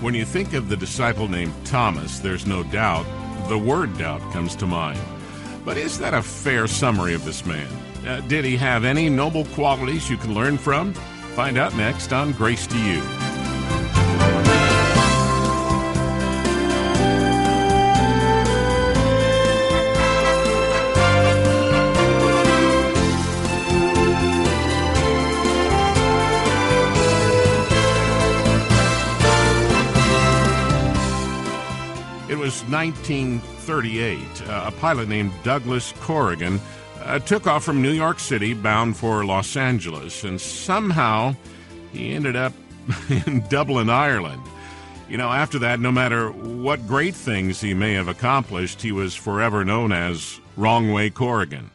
When you think of the disciple named Thomas, there's no doubt the word doubt comes to mind. But is that a fair summary of this man? Did he have any noble qualities you can learn from? Find out next on Grace to You. It was 1938. A pilot named Douglas Corrigan took off from New York City bound for Los Angeles, and somehow he ended up in Dublin, Ireland. After that, no matter what great things he may have accomplished, he was forever known as Wrong Way Corrigan.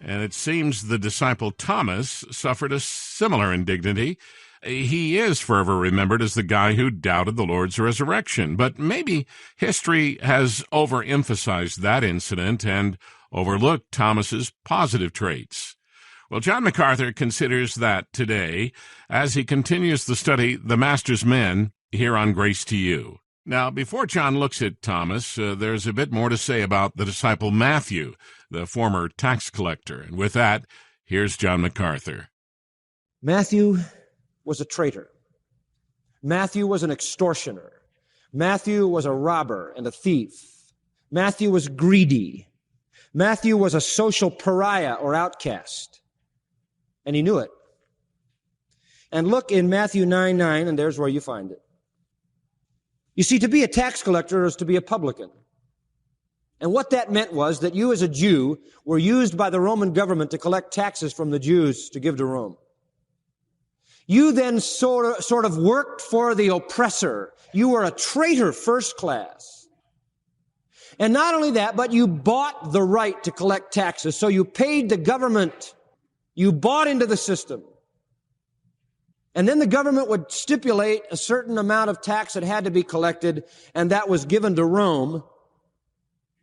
And it seems the disciple Thomas suffered a similar indignity. He is forever remembered as the guy who doubted the Lord's resurrection. But maybe history has overemphasized that incident and overlooked Thomas's positive traits. Well, John Macarthur considers that today as he continues to study the Master's men here on Grace to You. Now, before John looks at Thomas, there's a bit more to say about the disciple Matthew, the former tax collector. And with that, here's John Macarthur. Matthew was a traitor. Matthew was an extortioner. Matthew was a robber and a thief. Matthew was greedy. Matthew was a social pariah or outcast. And he knew it. And look in Matthew 9:9, and there's where you find it. You see, to be a tax collector is to be a publican. And what that meant was that you as a Jew were used by the Roman government to collect taxes from the Jews to give to Rome. You then sort of worked for the oppressor. You were a traitor first class. And not only that, but you bought the right to collect taxes. So you paid the government. You bought into the system. And then the government would stipulate a certain amount of tax that had to be collected, and that was given to Rome.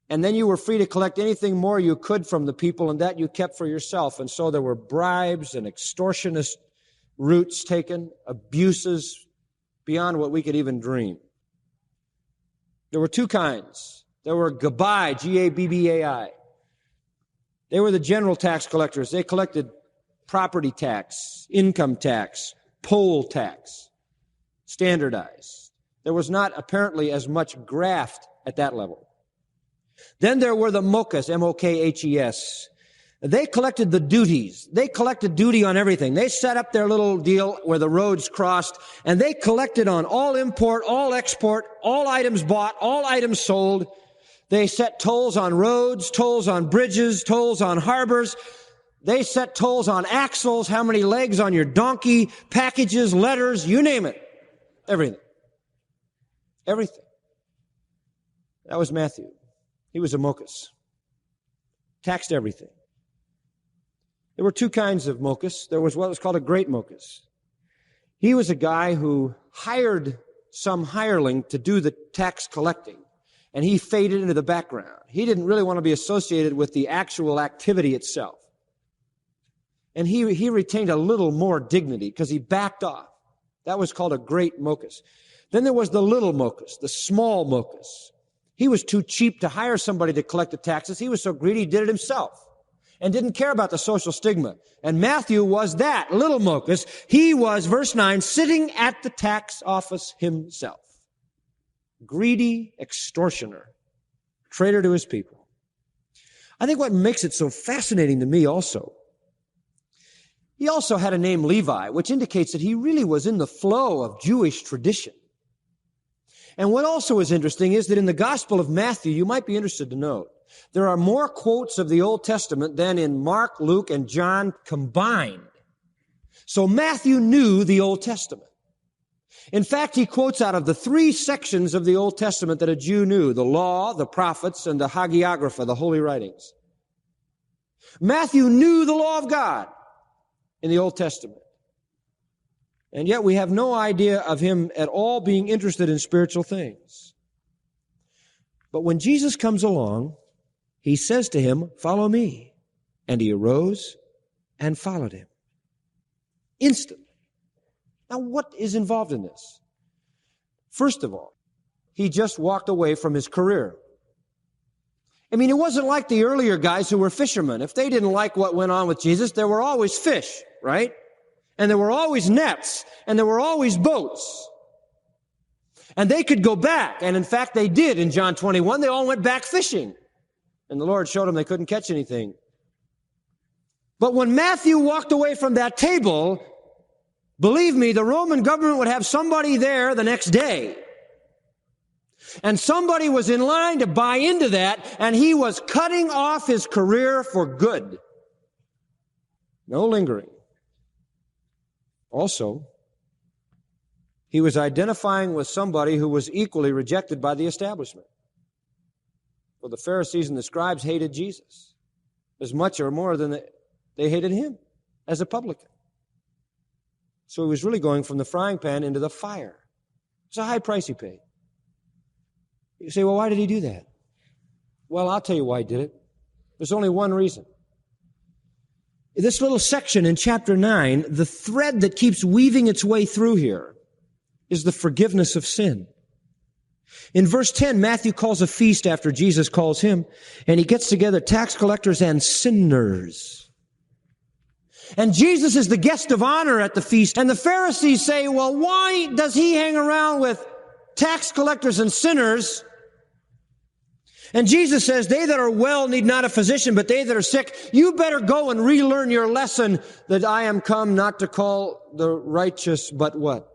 And then you were free to collect anything more you could from the people, and that you kept for yourself. And so there were bribes and extortionist routes taken, abuses beyond what we could even dream. There were two kinds. There were Gabbai, G-A-B-B-A-I. They were the general tax collectors. They collected property tax, income tax, poll tax, standardized. There was not apparently as much graft at that level. Then there were the Mokas, M-O-K-H-E-S. They collected the duties. They collected duty on everything. They set up their little deal where the roads crossed, and they collected on all import, all export, all items bought, all items sold. They set tolls on roads, tolls on bridges, tolls on harbors. They set tolls on axles, how many legs on your donkey, packages, letters, you name it. Everything. Everything. That was Matthew. He was a Mokas. Taxed everything. There were two kinds of Mokas. There was what was called a great Mokas. He was a guy who hired some hireling to do the tax collecting, and he faded into the background. He didn't really want to be associated with the actual activity itself. And he retained a little more dignity because he backed off. That was called a great Mokas. Then there was the little Mokas, the small Mokas. He was too cheap to hire somebody to collect the taxes. He was so greedy he did it himself and didn't care about the social stigma. And Matthew was that little Mokas. He was, verse 9, sitting at the tax office himself. Greedy extortioner, traitor to his people. I think what makes it so fascinating to me also, he also had a name Levi, which indicates that he really was in the flow of Jewish tradition. And what also is interesting is that in the Gospel of Matthew, you might be interested to note, there are more quotes of the Old Testament than in Mark, Luke, and John combined. So Matthew knew the Old Testament. In fact, he quotes out of the three sections of the Old Testament that a Jew knew, the law, the prophets, and the hagiographa, the holy writings. Matthew knew the law of God in the Old Testament. And yet we have no idea of him at all being interested in spiritual things. But when Jesus comes along, he says to him, "Follow me." And he arose and followed him. Instantly. Now, what is involved in this? First of all, he just walked away from his career. I mean, it wasn't like the earlier guys who were fishermen. If they didn't like what went on with Jesus, there were always fish, right? And there were always nets, and there were always boats. And they could go back, and in fact they did in John 21. They all went back fishing. And the Lord showed them they couldn't catch anything. But when Matthew walked away from that table, believe me, the Roman government would have somebody there the next day. And somebody was in line to buy into that, and he was cutting off his career for good. No lingering. Also, he was identifying with somebody who was equally rejected by the establishment. Well, the Pharisees and the scribes hated Jesus as much or more than they hated him as a publican. So he was really going from the frying pan into the fire. It's a high price he paid. You say, well, why did he do that? Well, I'll tell you why he did it. There's only one reason. This little section in chapter 9, the thread that keeps weaving its way through here is the forgiveness of sin. In verse 10, Matthew calls a feast after Jesus calls him, and he gets together tax collectors and sinners. And Jesus is the guest of honor at the feast. And the Pharisees say, well, why does he hang around with tax collectors and sinners? And Jesus says, they that are well need not a physician, but they that are sick. You better go and relearn your lesson that I am come not to call the righteous, but what?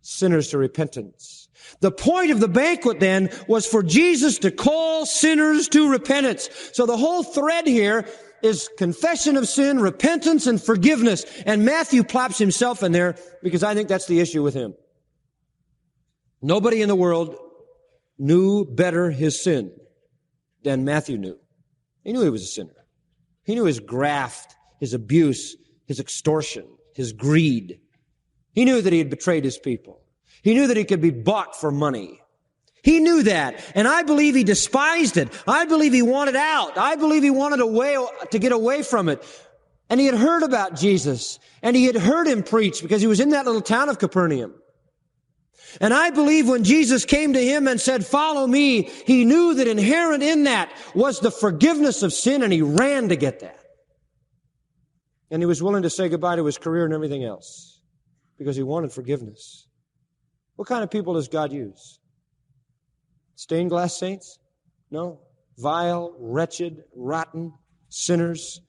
Sinners to repentance. The point of the banquet then was for Jesus to call sinners to repentance. So the whole thread here is confession of sin, repentance, and forgiveness. And Matthew plops himself in there because I think that's the issue with him. Nobody in the world knew better his sin than Matthew knew. He knew he was a sinner. He knew his graft, his abuse, his extortion, his greed. He knew that he had betrayed his people. He knew that he could be bought for money. He knew that, and I believe he despised it. I believe he wanted out. I believe he wanted a way to get away from it. And he had heard about Jesus, and he had heard him preach because he was in that little town of Capernaum. And I believe when Jesus came to him and said, follow me, he knew that inherent in that was the forgiveness of sin, and he ran to get that. And he was willing to say goodbye to his career and everything else because he wanted forgiveness. What kind of people does God use? Stained glass saints? No. Vile, wretched, rotten sinners